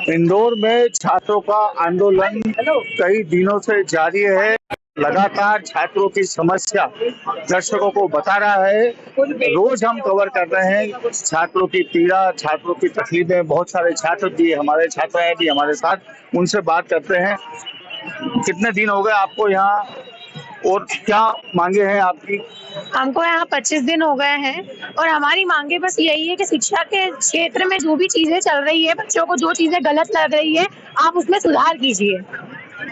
इंदौर में छात्रों का आंदोलन कई दिनों से जारी है। लगातार छात्रों की समस्या दर्शकों को बता रहा है। रोज हम कवर कर रहे हैं छात्रों की पीड़ा, छात्रों की तकलीफें। बहुत सारे छात्र भी हमारे छात्र हैं भी हमारे साथ, उनसे बात करते हैं। कितने दिन हो गए आपको यहाँ और क्या मांगे हैं आपकी? हमको यहाँ 25 दिन हो गए हैं और हमारी मांगे बस यही है कि शिक्षा के क्षेत्र में जो भी चीजें चल रही है, बच्चों को जो चीजें गलत लग रही है, आप उसमें सुधार कीजिए।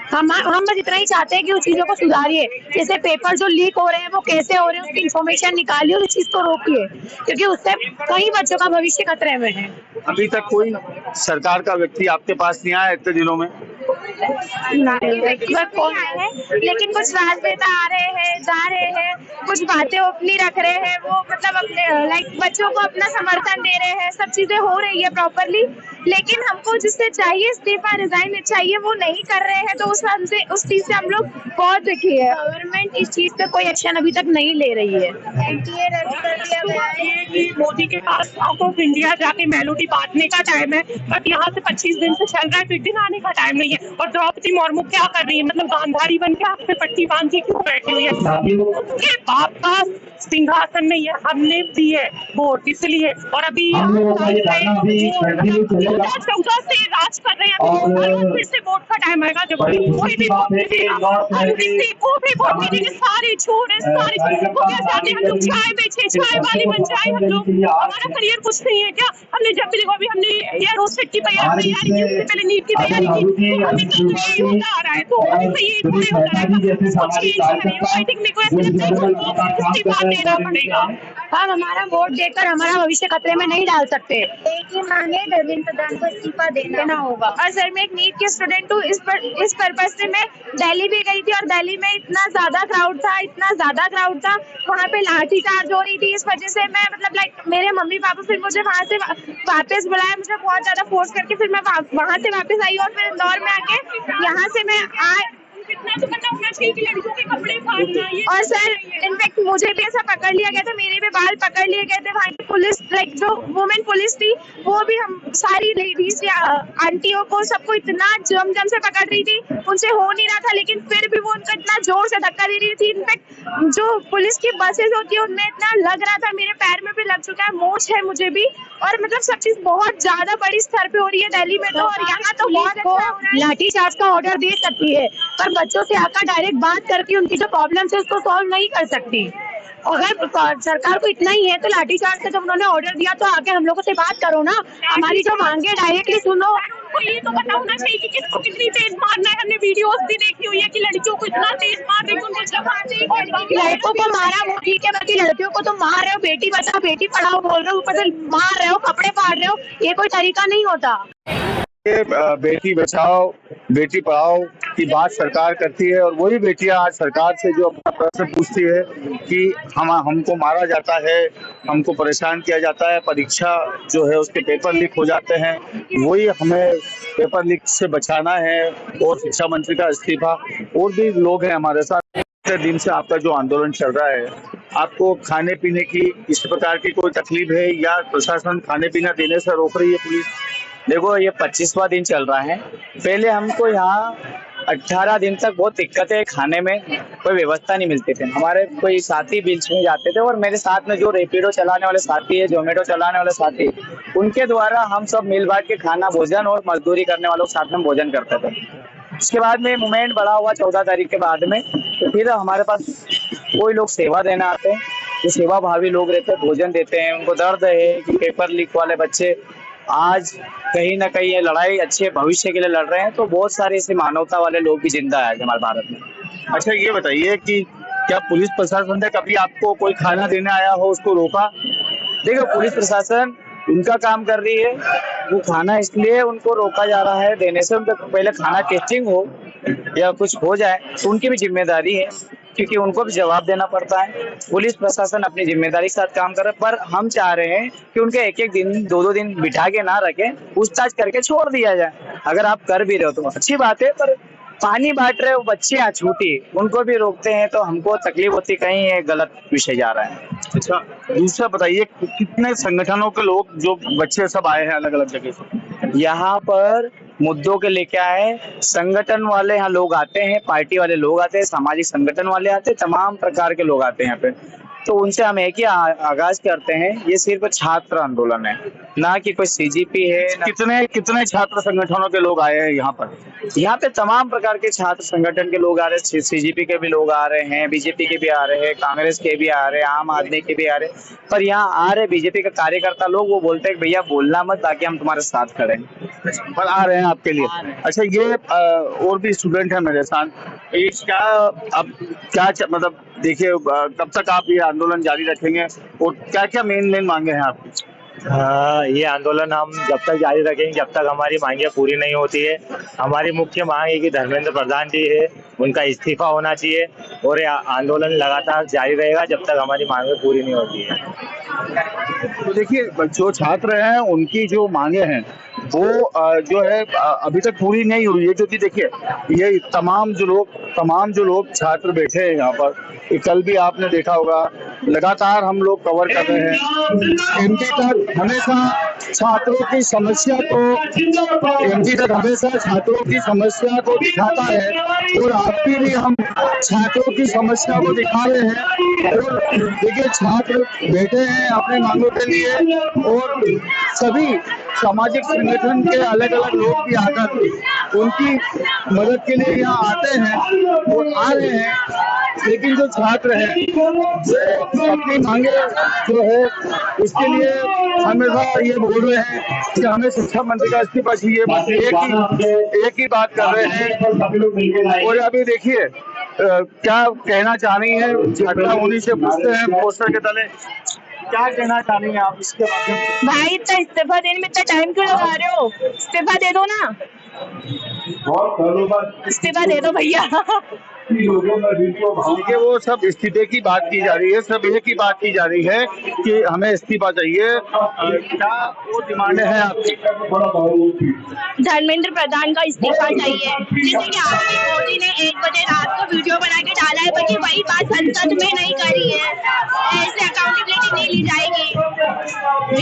हम बस इतना ही चाहते हैं कि उस चीजों को सुधारिए। जैसे पेपर जो लीक हो रहे हैं वो कैसे हो रहे हैं, उसकी इन्फॉर्मेशन निकालिए और उस चीज को रोकिए, क्योंकि उससे कई बच्चों का भविष्य खतरे में है। अभी तक कोई सरकार का व्यक्ति आपके पास नहीं आया इतने दिनों में? व्यक्तिगत कौन है, लेकिन कुछ राजनेता आ रहे हैं, जा रहे हैं, कुछ बातें अपनी रख रहे हैं, वो मतलब अपने लाइक बच्चों को अपना समर्थन दे रहे हैं। सब चीजें हो रही है प्रॉपरली, लेकिन हमको जिससे चाहिए इस्तीफा, रिजाइन चाहिए, वो नहीं कर रहे हैं। तो उस चीज से हम लोग बहुत दुखी है। गवर्नमेंट इस चीज पे कोई एक्शन अभी तक नहीं ले रही है। एनटीए रद्द कर दिया गया है कि मोदी के पास आउट ऑफ इंडिया जाके मेलोडी बांटने का टाइम है, बट यहाँ से 25 दिन से चल रहा है, 1 दिन आने का टाइम नहीं है। और द्रौपदी मुर्मू क्या कर रही है, मतलब गांधारी बन के आप पे पट्टी बांध के क्यों बैठी हुई है? उनके बाप का सिंहासन नहीं है, हमने दी है वोट इसलिए। और अभी 14 से राज कर रहे हैं, तो फिर से वोट का टाइम आएगा जब कोई भी वोट देंगे। सारे छोड़े, सारे वो क्या चाहते हैं, हम लोग चाय बेचे, चाय वाले बन जाए हम लोग। हमारा करियर कुछ नहीं है क्या? हमने जब भी देखो, अभी हमने एयर होस्टेस की तैयारी की, उससे पहले नीट की तैयारी की, तो हमें तो यही होता आ रहा है। तो हमसे ये थोड़ी होता है, कुछ चीज नहीं। आई थिंक मेरे को ऐसा लगता है कि हमको इस्तीफा देना पड़ेगा। हम हमारा वोट देकर हमारा भविष्य खतरे में नहीं डाल सकते। एक ही मांगे, धर्मेंद्र प्रधान को इस्तीफा देना होगा। और सर, मैं एक नीट के स्टूडेंट हूँ। इस पर्पज से मैं दिल्ली भी गई थी और दिल्ली में इतना ज्यादा क्राउड था, वहाँ पे लाठीचार्ज हो रही थी। इस वजह से मैं मतलब लाइक मेरे मम्मी पापा फिर मुझे वहाँ से वापस बुलाया, मुझे बहुत ज्यादा फोर्स करके फिर मैं वहाँ से वापस आई और फिर इंदौर में आके यहाँ से मैं कितना तो पता होना चाहिए कि लड़कियों के कपड़े फाड़ना। और सर, इनफैक्ट मुझे भी ऐसा पकड़ लिया गया था, मेरे भी बाल पकड़ लिए गए थे। वहाँ की पुलिस, लाइक जो वुमेन पुलिस थी, वो भी हम सारी लेडीज या आंटियों को सबको इतना जम से पकड़ रही थी, उनसे हो नहीं रहा था, लेकिन फिर भी वो उनको इतना जोर से धक्का दे रही थी। इनफैक्ट जो पुलिस की बसेस होती है उनमें इतना लग रहा था, मेरे पैर में भी लग चुका है, मोच है मुझे भी। और मतलब सब चीज बहुत ज्यादा बड़ी स्तर पे हो रही है दिल्ली में तो, और यहाँ तो बहुत अच्छा हो रहा है। लाठीचार्ज का ऑर्डर दे सकती है, पर बच्चों से आकर डायरेक्ट बात करके उनकी जो प्रॉब्लम है उसको सॉल्व नहीं कर सकती। अगर सरकार को इतना ही है तो लाठीचार्ज का जब उन्होंने ऑर्डर दिया तो आके हम लोगों से बात करो ना, हमारी जो मांगे डायरेक्टली सुनो। आपको ये तो पता होना चाहिए कि किसको कितनी तेज मारना है। हमने वीडियोस भी देखी हुई है कि लड़कियों को इतना तेज मार रहे, उनको लड़कों को मारा वो ठीक है, बाकी लड़कियों को तो मार रहे हो, बेटी बचाओ बेटी पढ़ाओ बोल रहे हो, ऊपर से मार रहे हो, कपड़े फाड़ रहे हो, ये कोई तरीका नहीं होता। बेटी बचाओ बेटी पढ़ाओ की बात सरकार करती है और वही बेटियां आज सरकार से जो अपना प्रश्न पूछती है कि हमको मारा जाता है, हमको परेशान किया जाता है, परीक्षा जो है उसके पेपर लीक हो जाते हैं, वही हमें पेपर लीक से बचाना है और शिक्षा मंत्री का इस्तीफा। और भी लोग हैं हमारे साथ। इतने दिन से आपका जो आंदोलन चल रहा है, आपको खाने पीने की इस प्रकार की कोई तकलीफ है या प्रशासन खाने पीना देने से रोक रही है पुलिस? देखो, ये 25वां दिन चल रहा है। पहले हमको यहाँ 18 दिन तक बहुत दिक्कतें, खाने में कोई व्यवस्था नहीं मिलती थी। हमारे कोई साथी बीच में जाते थे और मेरे साथ में जो रैपिडो चलाने वाले साथी है, जोमेटो चलाने वाले साथी, उनके द्वारा हम सब मिल बांट के खाना भोजन और मजदूरी करने वालों के साथ में भोजन करते थे। उसके बाद में मूवमेंट बढ़ा हुआ 14 तारीख के बाद में, तो फिर हमारे पास कोई लोग सेवा देना आते हैं, जो सेवा भावी लोग रहते हैं, भोजन देते हैं। उनको दर्द है कि पेपर लीक वाले बच्चे आज कहीं ना कहीं ये लड़ाई अच्छे भविष्य के लिए लड़ रहे हैं, तो बहुत सारे ऐसे मानवता वाले लोग भी जिंदा है हमारे भारत में। अच्छा, ये बताइए कि क्या पुलिस प्रशासन ने कभी आपको कोई खाना देने आया हो, उसको रोका? देखो, पुलिस प्रशासन उनका काम कर रही है, वो खाना इसलिए उनको रोका जा रहा है देने से, उनका पहले खाना टेस्टिंग हो या कुछ हो जाए तो उनकी भी जिम्मेदारी है, क्योंकि उनको भी जवाब देना पड़ता है। पुलिस प्रशासन अपनी जिम्मेदारी के साथ काम कर रहा है, पर हम चाह रहे हैं कि उनके एक दिन 2 दिन बिठा के ना रखें, पूछताछ करके छोड़ दिया जाए। अगर आप कर भी रहे हो तो अच्छी बात है, पर पानी बांट रहे हो बच्चे अछूती, उनको भी रोकते हैं तो हमको तकलीफ होती, कहीं ये गलत विषय जा रहा है। अच्छा, दूसरा बताइए, कितने संगठनों के लोग जो बच्चे सब आए हैं अलग अलग जगह से? यहाँ पर मुद्दों के लेके आए, संगठन वाले यहाँ लोग आते हैं, पार्टी वाले लोग आते हैं, सामाजिक संगठन वाले आते हैं, तमाम प्रकार के लोग आते हैं यहाँ पे। तो उनसे हम एक ही आगाज करते हैं, ये सिर्फ छात्र आंदोलन है, ना कि कोई सीजीपी है। कितने छात्र संगठनों के लोग आए हैं यहाँ पर? यहाँ पे तमाम प्रकार के छात्र संगठन के लोग आ रहे हैं, सीजीपी के भी लोग आ रहे हैं, बीजेपी के भी आ रहे हैं, कांग्रेस के भी आ रहे हैं, आम आदमी के भी आ रहे हैं। पर यहाँ आ रहे बीजेपी के कार्यकर्ता लोग, वो बोलते हैं भैया बोलना मत, ताकि हम तुम्हारे साथ खड़े हैं। पर आ रहे हैं आपके लिए। अच्छा, ये और भी स्टूडेंट है मेरे साथ, ये क्या अब क्या मतलब देखिए, कब तक आप ये आंदोलन जारी रखेंगे और क्या क्या मेन मांगे हैं आपकी? ये आंदोलन हम जब तक जारी रखेंगे जब तक हमारी मांगे पूरी नहीं होती है। हमारी मुख्य मांग है कि धर्मेंद्र प्रधान जी है उनका इस्तीफा होना चाहिए, और ये आंदोलन लगातार जारी रहेगा जब तक हमारी मांगे पूरी नहीं होती है। तो देखिए, जो छात्र हैं उनकी जो मांगे हैं वो जो है अभी तक पूरी नहीं हुई है, क्योंकि देखिए ये तमाम जो लोग छात्र बैठे हैं यहाँ पर, कल भी आपने देखा होगा, लगातार हम लोग कवर कर रहे हैं। एमपी तक हमेशा छात्रों की समस्या को दिखाता है, और आपकी भी हम छात्रों की समस्या को दिखा रहे हैं। और देखिए, छात्र बैठे हैं अपने मांगों के लिए, और सभी सामाजिक संगठन के अलग अलग लोग भी आकर उनकी मदद के लिए यहाँ आते हैं और आ रहे हैं। लेकिन जो छात्र हैं अपनी मांगे जो है उसके लिए हमेशा ये बोल रहे हैं कि हमें शिक्षा मंत्री का इस्तीफा चाहिए, बस एक ही बात कर रहे हैं। और अभी देखिए क्या कहना चाह रही है छात्रा, उन्हीं से पूछते हैं पोस्टर के तले, क्या कहना चाह रही हैं आप इसके माध्यम से? भाई इतना इस्तीफा देने में इतना टाइम क्यों लगा रहे हो? इस्तीफा दे दो ना, इस्तीफा दे दो भैया। देखिए, वो सब इस्तीफे की बात की जा रही है, सब एक ही बात की जा रही है कि हमें इस्तीफा चाहिए। क्या वो डिमांड है आपकी? धर्मेंद्र प्रधान का इस्तीफा चाहिए। जैसे कि आपके मोदी ने 1 बजे रात को वीडियो बना के डाला है, बल्कि वही बात संसद में नहीं करी है, ऐसे अकाउंटेबिलिटी नहीं ली जाएगी।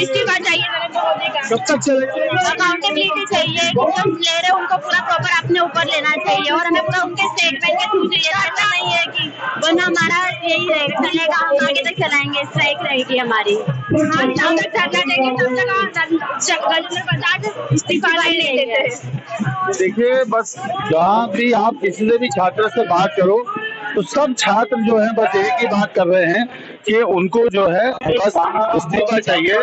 इस्तीफा चाहिए नरेंद्र मोदी का। कब तक चलेगा? अकाउंटेबिलिटी चाहिए, जो ले रहे उनको पूरा प्रॉपर अपने ऊपर लेना चाहिए, और हमें पूरा उनके स्टेटमेंट के थ्रू ये करना नहीं है कि वरना हमारा यही रहेगा, चलेगा, हम आगे तक चलाएंगे, स्ट्राइक रहेगी हमारी। हाँ, जब तक चलना चाहिए तब तक प्रधान इस्तीफा नहीं लेते थे। देखिए, बस जहाँ भी आप किसी से भी छात्र से बात करो तो सब छात्र जो है बस एक ही बात कर रहे हैं कि उनको जो है बस इस्तीफा चाहिए,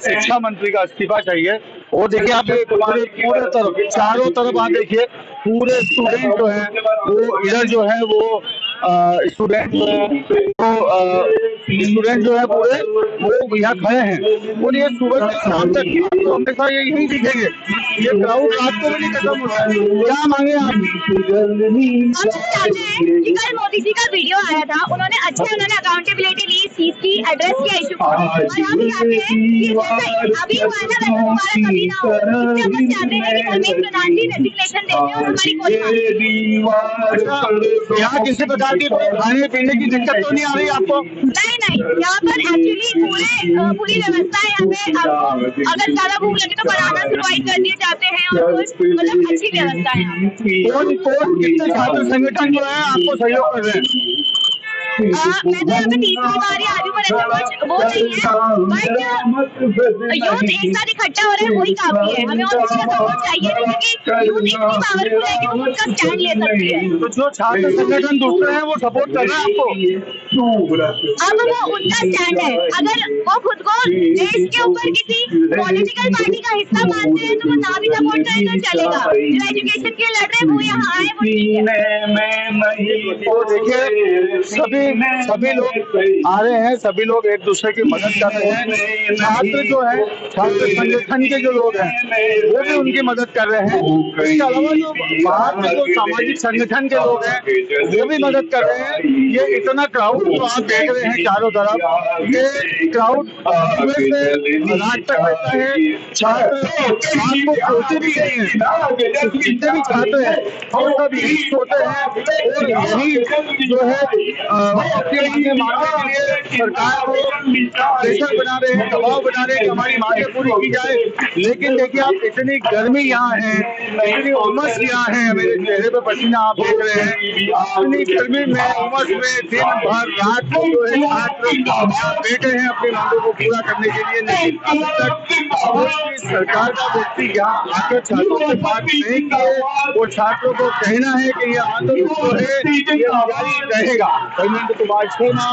शिक्षा मंत्री का इस्तीफा चाहिए। और देखिए, आप पूरे तरफ चारों तरफ आप देखिए, पूरे स्टूडेंट जो है वो इधर जो है वो स्टूडेंट जो है पूरे वो यहाँ खड़े हैं, और ये सुबह से शाम तक तो हमेशा ये यही दिखेंगे। ये क्राउड रात को भी नहीं खत्म होता है। क्या मांगे आप? कल मोदी जी का वीडियो आया था, उन्होंने अकाउंटेबिलिटी ली, सीसी एड्रेस किया इशू को, और हम चाहते हैं कि अभी हमारा दोबारा कभी ना हो। इसलिए हम चाहते हैं कि धर्मेंद्र प्रधान जी रेजिग्नेशन दें और हमारी कोई यहाँ किसी प्रकार की खाने पीने की दिक्कत तो नहीं आ रही आपको? नहीं, यहाँ पर एक्चुअली पूरी व्यवस्था है। यहाँ पे अगर ज्यादा भूख लगे तो बनाना प्रोवाइड कर दिए जाते हैं, और मतलब अच्छी व्यवस्था है। कौन कितने छात्र संगठन जो है आपको सहयोग कर रहे हैं? मैं तो यहाँ पे तीसरी बार आ रही हूँ, पर वो नहीं है, बट यूथ एक साथ इकट्ठा हो रहे हैं, वही काफी है। हमें और किसी का सपोर्ट चाहिए नहीं, क्योंकि यूथ इतनी पावरफुल है कि वो उनका स्टैंड ले सकती है। तो जो छात्र संगठन दूसरे हैं वो सपोर्ट कर रहे हैं आपको? अब वो उनका स्टैंड है, अगर वो खुद को देश के ऊपर किसी पॉलिटिकल पार्टी का हिस्सा मानते हैं तो वो ना भी सपोर्ट करें तो चलेगा। जो एजुकेशन के लिए लड़ रहे हैं वो यहाँ आए, वो ठीक है। तो देखिए, सभी लोग आ रहे हैं, सभी लोग एक दूसरे की मदद कर रहे हैं। छात्र जो है, छात्र संगठन के जो लोग हैं वो भी उनकी मदद कर रहे हैं। इसके अलावा जो बाहर के जो सामाजिक संगठन के लोग हैं वो भी मदद कर रहे हैं। ये इतना क्राउड जो आप देख रहे हैं चारों तरफ, ये क्राउड सुबह से रात तक रहता है। छात्र आपको सोते भी नहीं है, जितने भी छात्र हैं वो सब यही सोते हैं, और यही जो है अपने मांगे के लिए सरकार सरकार को प्रेशर बना रहे हैं, दबाव बना रहे हैं कि हमारी मांगें पूरी की जाए। लेकिन देखिए आप, इतनी गर्मी यहाँ है, इतनी उमस यहाँ है, मेरे चेहरे पे पसीना आप देख रहे हैं, इतनी गर्मी में, उमस में दिन भर रात को जो है छात्र बैठे हैं अपनी मांगों को पूरा करने के लिए। लेकिन अभी तक सरकार का व्यक्ति यहाँ आकर छात्रों से बात नहीं किए। वो छात्रों को कहना है कि ये आंदोलन जो है ये जारी रहेगा। धर्मेंद्र कुमार शर्मा।